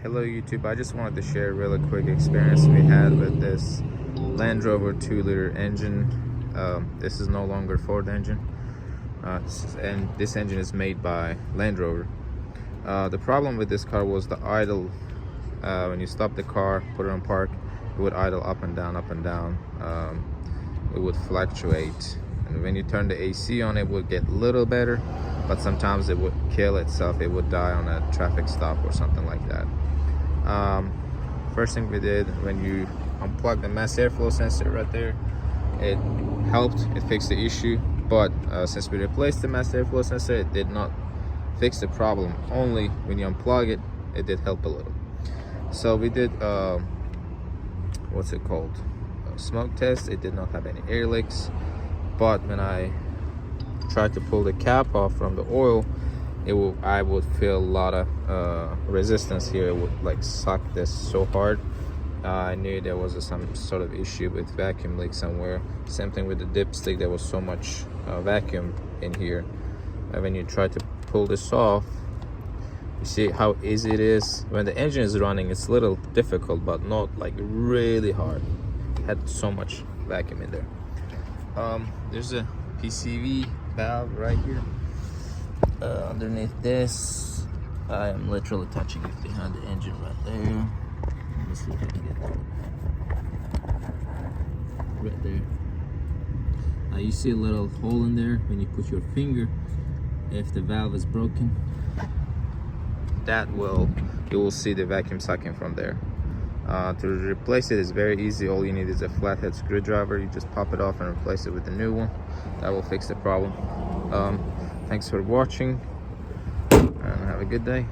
Hello YouTube, I just wanted to share a really quick experience we had with this Land Rover 2-liter engine. This is no longer Ford engine, and this engine is made by Land Rover. The problem with this car was the idle. When you stop the car, put it on park, it would idle up and down, up and down. It would fluctuate, and when you turn the AC on, it would get a little better, but sometimes it would kill itself. It would die on a traffic stop or something like that. First thing we did, when you unplug the mass airflow sensor right there, it helped, it fixed the issue. But since we replaced the mass airflow sensor, it did not fix the problem. Only when you unplug it, it did help a little. So we did what's it called, a smoke test. It did not have any air leaks, but when I tried to pull the cap off from the oil, I would feel a lot of resistance here. It would like suck this so hard. I knew there was some sort of issue with vacuum leak somewhere. Same thing with the dipstick. There was so much vacuum in here. When you try to pull this off, you see how easy it is. When the engine is running, it's a little difficult, but not like really hard. It had so much vacuum in there. There's a PCV valve right here. Underneath this, I am literally touching it behind the engine right there. Let me see if I can get that right there. You see a little hole in there. When you put your finger, if the valve is broken, you will see the vacuum sucking from there. To replace it is very easy. All you need is a flathead screwdriver. You just pop it off and replace it with a new one. That will fix the problem. Thanks for watching, and have a good day.